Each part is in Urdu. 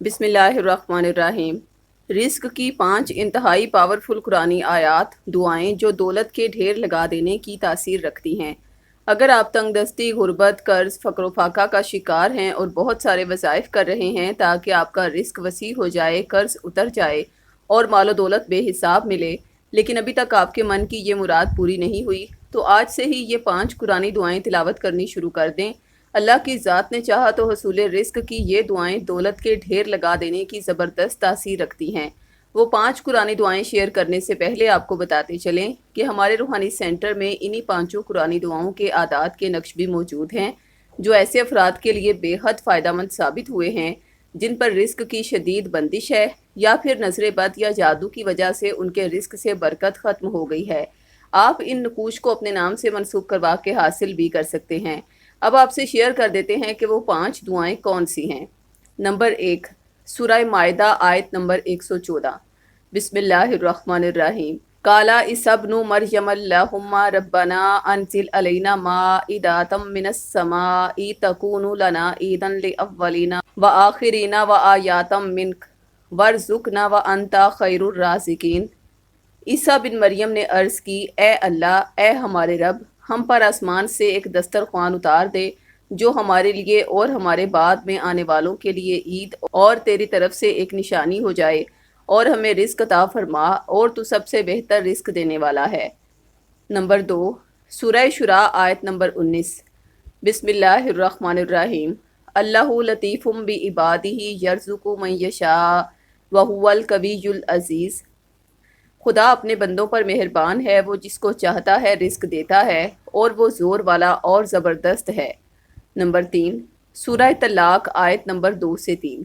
بسم اللہ الرحمن الرحیم۔ رزق کی 5 انتہائی پاورفل قرآنی آیات دعائیں جو دولت کے ڈھیر لگا دینے کی تاثیر رکھتی ہیں۔ اگر آپ تنگ دستی، غربت، قرض، فقر و فاقہ کا شکار ہیں اور بہت سارے وظائف کر رہے ہیں تاکہ آپ کا رزق وسیع ہو جائے، قرض اتر جائے اور مال و دولت بے حساب ملے، لیکن ابھی تک آپ کے من کی یہ مراد پوری نہیں ہوئی، تو آج سے ہی یہ 5 قرآنی دعائیں تلاوت کرنی شروع کر دیں۔ اللہ کی ذات نے چاہا تو حصول رزق کی یہ دعائیں دولت کے ڈھیر لگا دینے کی زبردست تاثیر رکھتی ہیں۔ وہ 5 قرآنی دعائیں شیئر کرنے سے پہلے آپ کو بتاتے چلیں کہ ہمارے روحانی سینٹر میں انہی 5 قرآنی دعاؤں کے اعداد کے نقش بھی موجود ہیں جو ایسے افراد کے لیے بے حد فائدہ مند ثابت ہوئے ہیں جن پر رزق کی شدید بندش ہے یا پھر نظر بد یا جادو کی وجہ سے ان کے رزق سے برکت ختم ہو گئی ہے۔ آپ ان نقوش کو اپنے نام سے منسوب کروا کے حاصل بھی کر سکتے ہیں۔ اب آپ سے شیئر کر دیتے ہیں کہ وہ 5 دعائیں کون سی ہیں۔ نمبر 1، سورہ مائدہ آیت نمبر 114۔ بسم اللہ الرحمن الرحیم۔ قال عیسی ابن مریم اللہم ربنا انزل علینا مائدۃ من السماء تکون لنا عیدا للاولین وآخرین وآیۃ منک وارزقنا وانت خیر الرازقین۔ عیسیٰ بن مریم نے عرض کی، اے اللہ، اے ہمارے رب، ہم پر آسمان سے ایک دسترخوان اتار دے جو ہمارے لیے اور ہمارے بعد میں آنے والوں کے لیے عید اور تیری طرف سے ایک نشانی ہو جائے، اور ہمیں رزق عطا فرما، اور تو سب سے بہتر رزق دینے والا ہے۔ نمبر 2، سورہ شورى آیت نمبر 19۔ بسم اللہ الرحمن الرحیم۔ اللہ لطیف بعبادہ یرزق من یشاء وہو القوی العزیز۔ خدا اپنے بندوں پر مہربان ہے، وہ جس کو چاہتا ہے رزق دیتا ہے، اور وہ زور والا اور زبردست ہے۔ نمبر 3، سورہ طلاق آیت نمبر 2 سے 3۔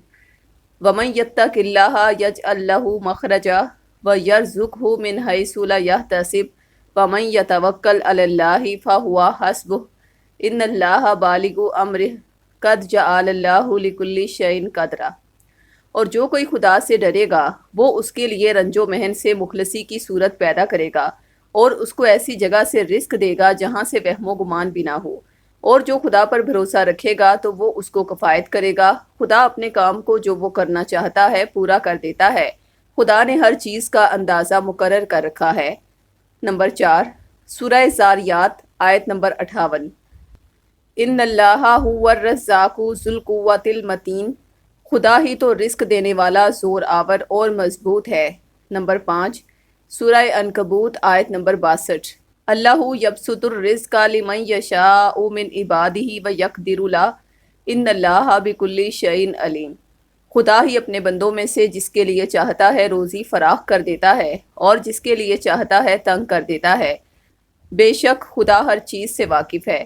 وَمَن يَتَّقِ اللَّهَ يَجْعَل لَّهُ مَخْرَجًا وَيَرْزُقْهُ مِنْ حَيْثُ لَا يَحْتَسِبُ وَمَن يَتَوَكَّلْ عَلَى اللَّهِ فَهُوَ حَسْبُهُ إِنَّ اللَّهَ بَالِغُ أَمْرِهِ قَدْ جَعَلَ اللَّهُ لِكُلِّ شَيْءٍ قَدْرًا۔ اور جو کوئی خدا سے ڈرے گا وہ اس کے لیے رنج و محن سے مخلصی کی صورت پیدا کرے گا، اور اس کو ایسی جگہ سے رزق دے گا جہاں سے وہم و گمان بھی نہ ہو، اور جو خدا پر بھروسہ رکھے گا تو وہ اس کو کفایت کرے گا۔ خدا اپنے کام کو جو وہ کرنا چاہتا ہے پورا کر دیتا ہے۔ خدا نے ہر چیز کا اندازہ مقرر کر رکھا ہے۔ نمبر 4، سورہ زاریات آیت نمبر 58۔ ان اللہ هو الرزاق ذو القوۃ المتین۔ خدا ہی تو رزق دینے والا زور آور اور مضبوط ہے۔ نمبر 5، سورہ عنکبوت آیت نمبر 62۔ اللہ یبسط الرزق لمن یشاء من عبادہ ویقدر لہ ان اللہ بکل شیء علیم۔ خدا ہی اپنے بندوں میں سے جس کے لیے چاہتا ہے روزی فراخ کر دیتا ہے، اور جس کے لیے چاہتا ہے تنگ کر دیتا ہے۔ بے شک خدا ہر چیز سے واقف ہے۔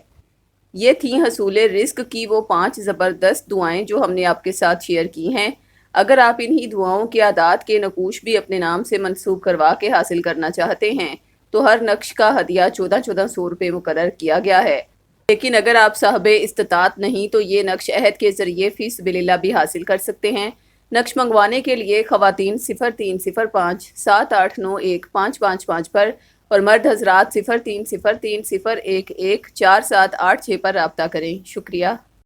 یہ تھیں حصول رزق کی وہ 5 زبردست دعائیں جو ہم نے آپ کے ساتھ شیئر کی ہیں۔ اگر آپ انہی دعاؤں کے اعداد کے نقوش بھی اپنے نام سے منسوب کروا کے حاصل کرنا چاہتے ہیں تو ہر نقش کا ہدیہ 1400 روپے مقرر کیا گیا ہے، لیکن اگر آپ صاحب استطاعت نہیں تو یہ نقش عہد کے ذریعے فی سبیل اللہ بھی حاصل کر سکتے ہیں۔ نقش منگوانے کے لیے خواتین 0305 7891 555 پر اور مرد حضرات 0303 011 4786 پر رابطہ کریں۔ شکریہ۔